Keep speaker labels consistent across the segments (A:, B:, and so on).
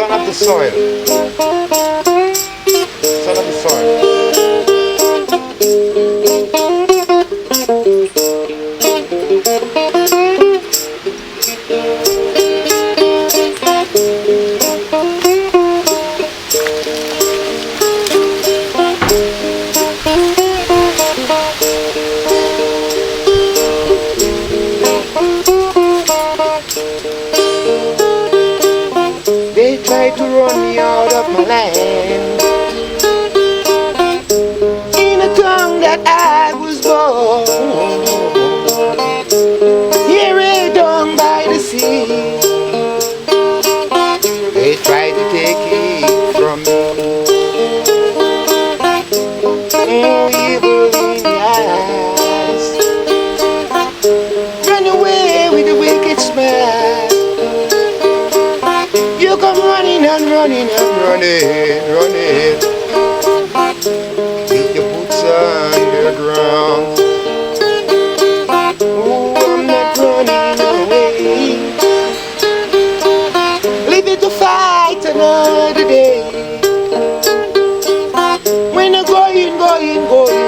A: Son of the soil. Son of the soil. They tried to run me out of my land, in a tongue that I was born, here down by the sea. They tried to take it from me. Oh, evil in the eyes, run away with the wicked smile. You come running and running and running, running, with your boots underground. Oh, I'm not running away. Leave it to fight another day. When the going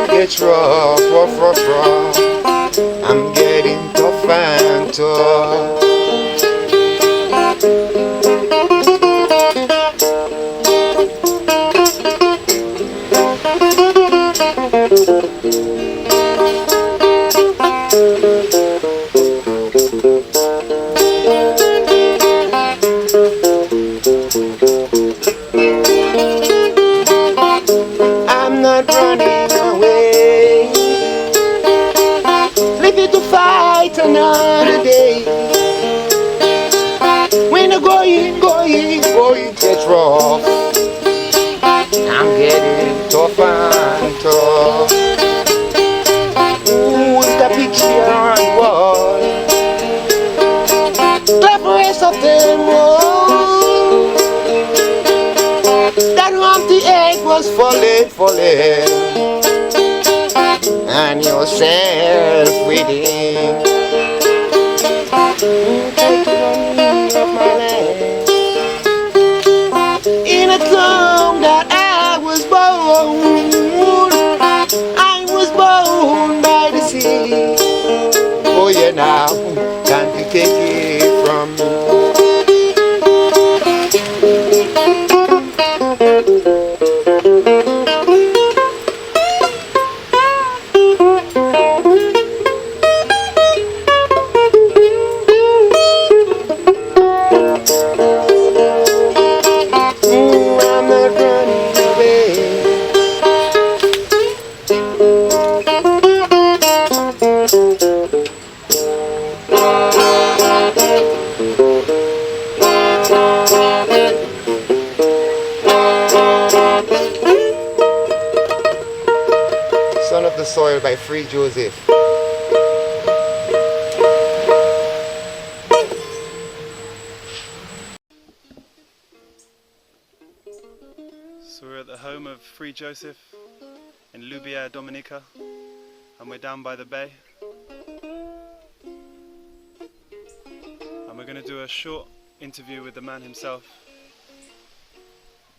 A: gets rough, rough, rough, rough, I'm getting tough and tough. I'm not running away. Leave it to fight another day. When the going gets rough, I'm getting tough and tough. Who's the picture on the wall? Cleverest of them all. That Humpty egg was falling, falling, and yourself within. Try to run me off my land, in a tongue that I was born. I was born by the sea. Oh yeah, now can't you take it from me? I'm not running away. Son of the Soil by Free Joseph.
B: So we're at the home of Free Joseph in ItsAdominic, and we're down by the bay. And we're going to do a short interview with the man himself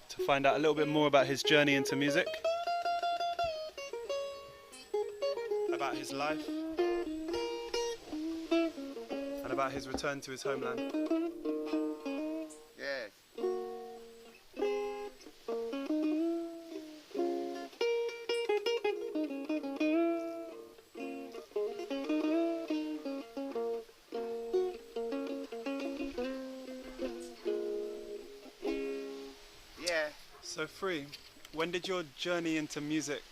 B: to find out a little bit more about his journey into music, about his life, and about his return to his homeland.
A: Yes. Yeah.
B: So Free, when did your journey into music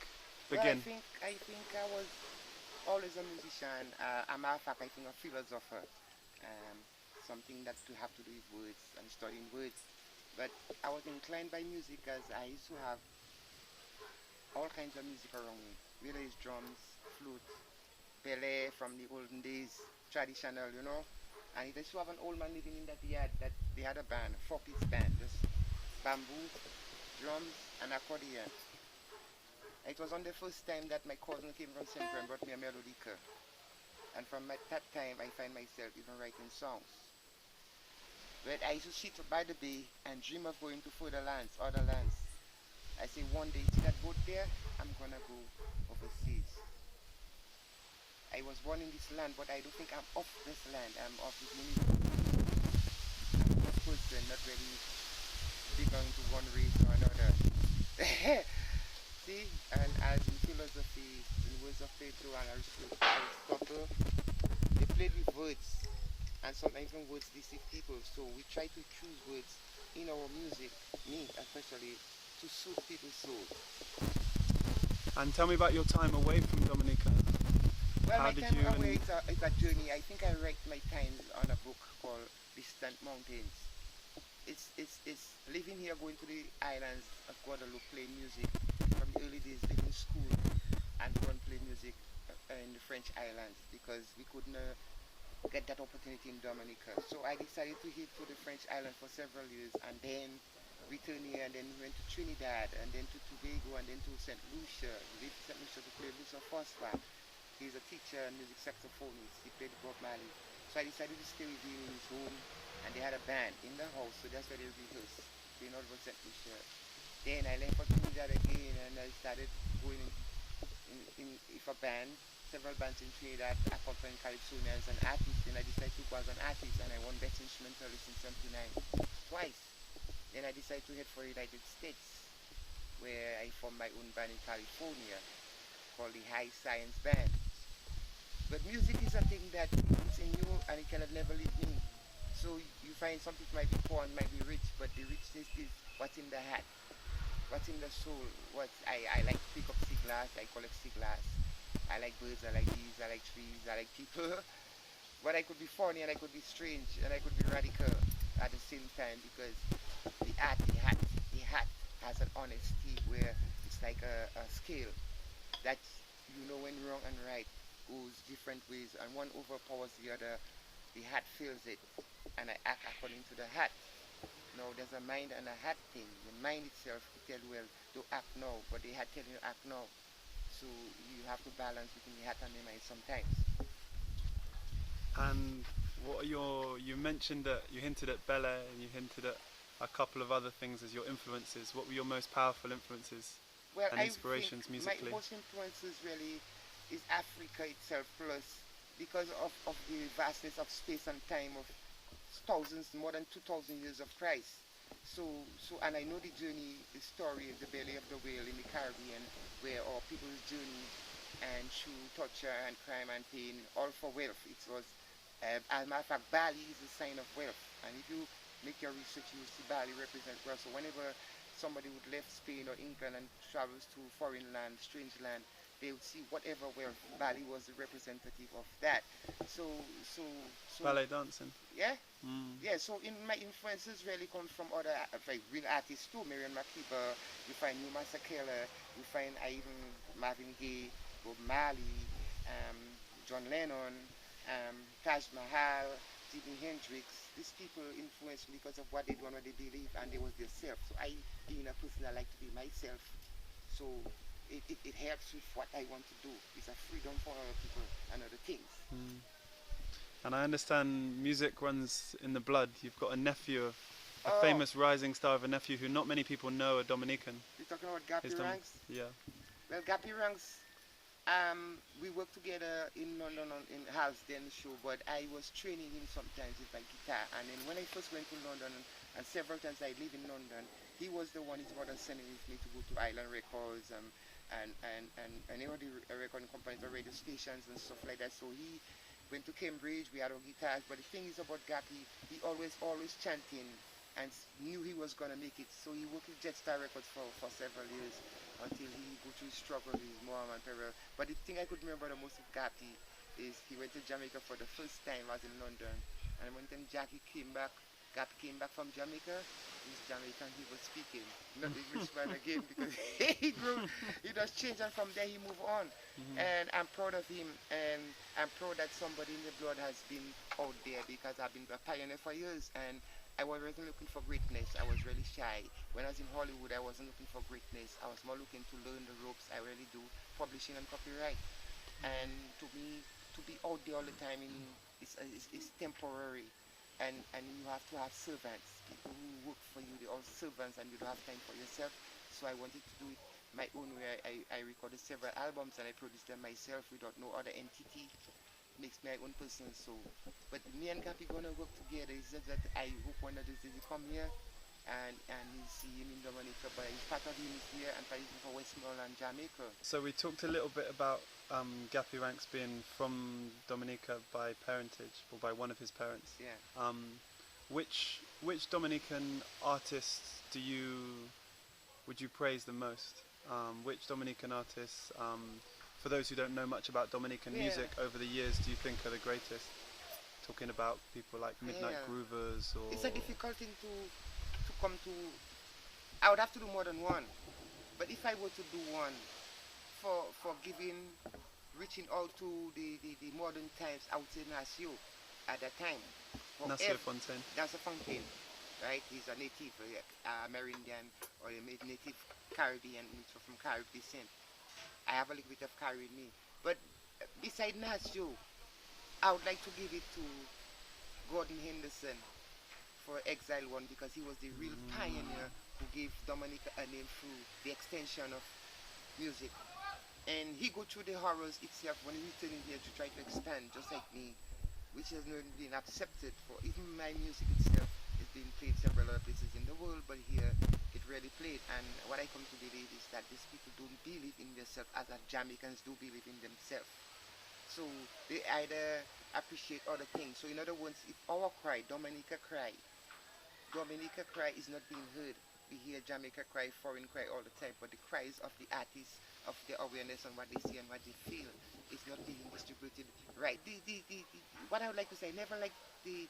B: begin?
A: Well, I think I was always a musician. A matter of fact, I think a philosopher. Something that to have to do with words and studying words. But I was inclined by music as I used to have all kinds of music around me. Village drums, flute, belly from the olden days, traditional, you know. And I used to have an old man living in that yard that they had a band, 4-piece band, just bamboo, drums and accordion. It was on the first time that my cousin came from Central and brought me a melodica. And from that time I find myself even writing songs. But I used to sit by the bay and dream of going to further lands, other lands. I say one day, see that boat there? I'm gonna go overseas. I was born in this land, but I don't think I'm off this land. I'm off this universe. I'm a person, not really belonging to one race or another. See, and as in philosophy, in words of Plato and Aristotle, they played with words, and sometimes even words deceive people. So we try to choose words in our music, me especially, to suit people's soul.
B: And tell me about your time away from Dominica.
A: Well,
B: How
A: my
B: did
A: time
B: you
A: away is a journey. I think I write my times on a book called Distant Mountains. It's living here, going to the islands of Guadeloupe, playing music. From the early days, living in school and go and play music in the French islands because we couldn't get that opportunity in Dominica. So I decided to hit to the French island for several years and then return here and then went to Trinidad and then to Tobago and then to St. Lucia. We lived in St. Lucia to play Lucia Fosfa. He's a teacher and music saxophonist. He played Bob Marley. So I decided to stay with him in his home and they had a band in the house, so that's where they rehearsed. Playing all over St. Lucia. Then I left for Trinidad again and I started going in with a band, several bands in Trinidad, accompanying Calypsonians as an artist. Then I decided to go as an artist and I won Best Instrumentalist in '79 twice. Then I decided to head for the United States, where I formed my own band in California called the High Science Band. But music is a thing that is in you and it cannot never leave me. So you find some people might be poor and might be rich, but the richness is what's in the heart, what's in the soul. What I like to pick up sea glass, I collect sea glass. I like birds, I like bees, I like trees, I like people. But I could be funny and I could be strange and I could be radical at the same time because the hat has an honesty where it's like a scale that you know when wrong and right goes different ways and one overpowers the other. The hat feels it and I act according to the hat. No, there's a mind and a hat thing. The mind itself tell well to act now, but the hat tell you act now. So you have to balance between the hat and the mind sometimes.
B: And what are you mentioned that you hinted at Bele and you hinted at a couple of other things as your influences. What were your most powerful influences
A: Well,
B: and
A: I
B: inspirations
A: think
B: musically?
A: my most influences really is Africa itself, plus because of the vastness of space and time of thousands, more than 2,000 years of Christ. And I know the journey, the story of the belly of the whale in the Caribbean, where our people's journey and through torture and crime and pain, all for wealth. It was, as a matter of fact, Bali is a sign of wealth. And if you make your research, you will see Bali represent wealth. So whenever somebody would left Spain or England and travels to foreign land, strange land, they would see whatever wealth. Bali was the representative of that. So, so, so.
B: Ballet dancing.
A: Yeah.
B: Mm.
A: Yeah, so in my influences really come from other like real artists too. Marion Makiba, you find Numa Sakela, you find even Marvin Gaye, Bob Marley, John Lennon, Taj Mahal, Jimi Hendrix. These people influenced me because of what they do and what they believe, and they was their self. So I, being a person, I like to be myself. So it helps with what I want to do. It's a freedom for other people and other things.
B: Mm. And I understand music runs in the blood. You've got a nephew, a famous rising star of a nephew who not many people know, a Dominican.
A: You're talking about Gappy Ranks?
B: Yeah.
A: Well, Gappy Ranks, we worked together in London in Halsden show, but I was training him sometimes with my guitar. And then when I first went to London, and several times I live in London, he was the one, his mother sending with me to go to Island Records and any of the recording companies or radio stations and stuff like that. So he went to Cambridge, we had our guitars, but the thing is about Gappy, he always chanting and knew he was going to make it. So he worked with Jetstar Records for several years until he go through his struggle with his mom and parents. But the thing I could remember the most of Gappy is he went to Jamaica for the first time, I was in London. And when then Jackie came back, Gappy came back from Jamaica, he's Jamaican, he was speaking, not the Englishman again, because he grew, he just changed, and from there he moved on. Mm-hmm. And I'm proud of him, and I'm proud that somebody in the blood has been out there, because I've been a pioneer for years, and I wasn't looking for greatness. I was really shy. When I was in Hollywood, I wasn't looking for greatness. I was more looking to learn the ropes. I really do publishing and copyright. And to me, to be out there all the time is temporary. and you have to have servants, people who work for you. They're all servants, and you don't have time for yourself. So I wanted to do it my own way. I recorded several albums and I produced them myself without no other entity. Makes my own person. So, but me and Gappy gonna work together. It's just that I hope one of these days he come here and you see him in Dominica, but his part of him is here and part is for Westmoreland, Jamaica.
B: So we talked a little bit about Gappy Ranks being from Dominica by parentage, or by one of his parents.
A: Yeah.
B: Which Dominican artists would you praise the most? Which Dominican artists, for those who don't know much about Dominican music over the years, do you think are the greatest? Talking about people like Midnight Groovers, or
A: it's a difficult thing to come to. I would have to do more than one, but if I were to do one for reaching out to the modern times, I would say Nasio at that time.
B: Nasio Fontaine.
A: That's a Fontaine, right? He's a native Amerindian or a native Caribbean, from Caribbean descent. I have a little bit of Caribbean in me. But beside Nasio, I would like to give it to Gordon Henderson for Exile One, because he was the real pioneer who gave Dominica a name through the extension of music. And he go through the horrors itself when he returned here to try to expand, just like me, which has not been accepted. For even my music itself is being played several other places in the world, but here it really played. And what I come to believe is that these people don't believe in themselves as that Jamaicans do believe in themselves. So they either appreciate other things. So in other words, if our cry, Dominica cry is not being heard. We hear Jamaica cry, foreign cry all the time, but the cries of the artists, of their awareness on what they see and what they feel, is not being distributed right. What I would like to say, I never like the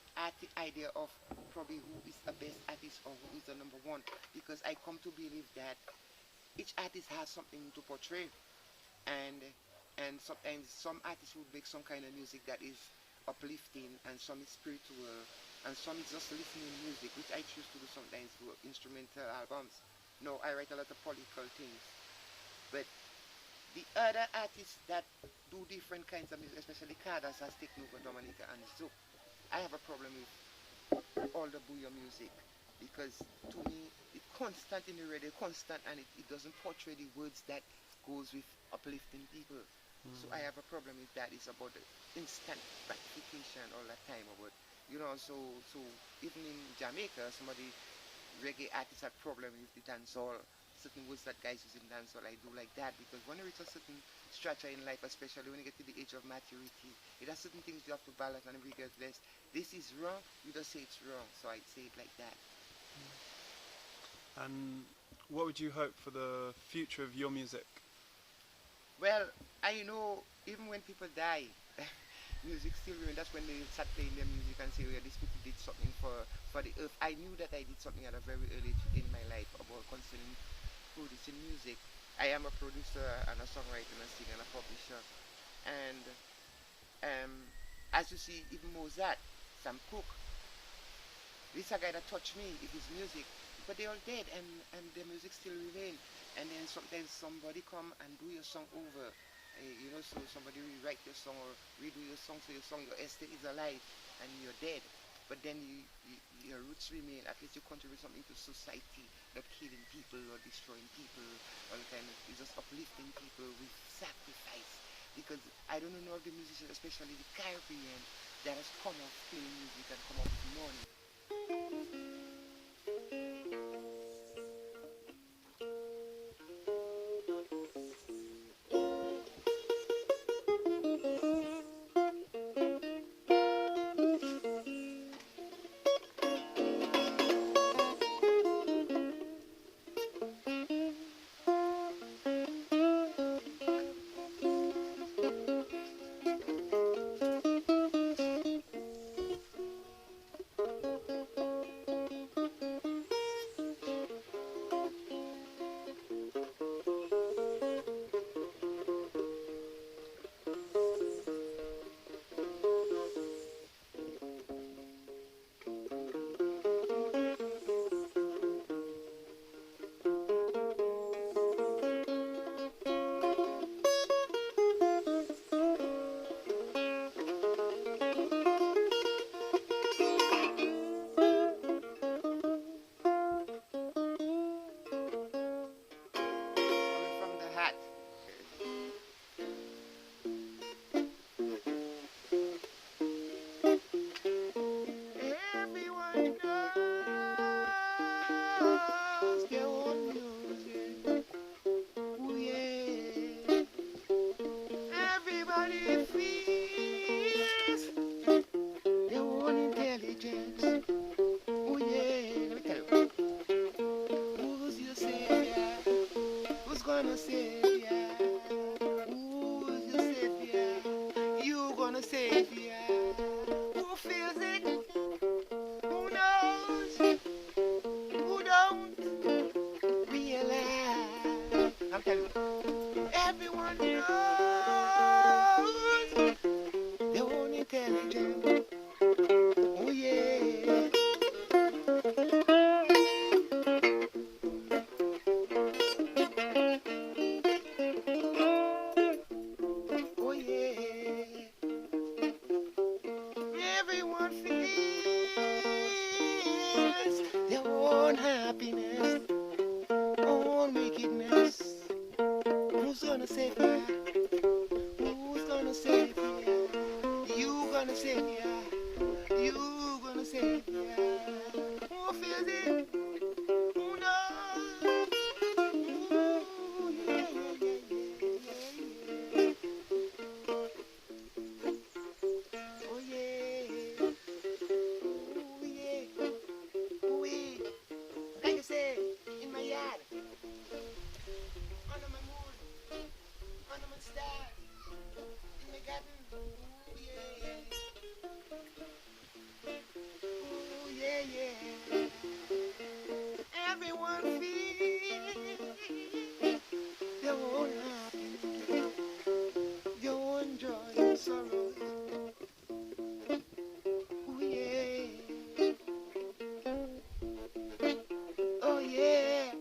A: idea of probably who is the best artist or who is the number one, because I come to believe that each artist has something to portray, and sometimes some artists would make some kind of music that is uplifting, and some is spiritual, and some is just listening music, which I choose to do sometimes for instrumental albums. No, I write a lot of political things. But the other artists that do different kinds of music, especially Cardas, has taken over Dominica and Zouk. I have a problem with all the booyah music, because to me it's constant in the radio, constant, and it doesn't portray the words that goes with uplifting people. So I have a problem with that. It's about the instant gratification all the time. About, so even in Jamaica, some of the reggae artists have problem with the dancehall, certain words that guys use in dancehall. I do like that, because when you reach a certain structure in life, especially when you get to the age of maturity, it has certain things you have to balance, and regardless, this is wrong, you just say it's wrong. So I say it like that.
B: And what would you hope for the future of your music?
A: Well, I know even when people die, music still remains. That's when they start playing their music and say, "Oh, yeah, these people did something for the earth." I knew that I did something at a very early age in my life about concerning producing music. I am a producer and a songwriter and a singer and a publisher. And as you see, even Mozart, Sam Cooke, this is a guy that touched me with his music. But they're all dead, and their music still remain. And then sometimes somebody come and do your song over. So somebody rewrite your song or redo your song, so your estate is alive and you're dead. But then your roots remain. At least you contribute something to society, not killing people or destroying people all the time. It's just uplifting people with sacrifice. Because I don't know of the musicians, especially the Caribbean, that has come off playing music and come off with money. ya? Who's gonna save ya? You gonna save ya? You gonna save ya? Who feels it? Who knows? Ooh, yeah, yeah, yeah, yeah, yeah. Oh yeah. Oh yeah. Oh yeah. Like I said, in my yard, under my moon, under my stars, in my garden. Oh yeah. Oh yeah, yeah. Everyone feels their own happiness, their own joy and sorrow. Oh yeah. Oh yeah.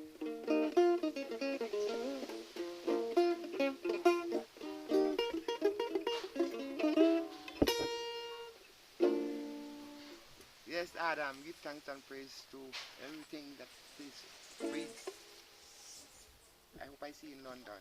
A: Yes, Adam, give thanks and praise to everything that is breathes. I hope I see you in London.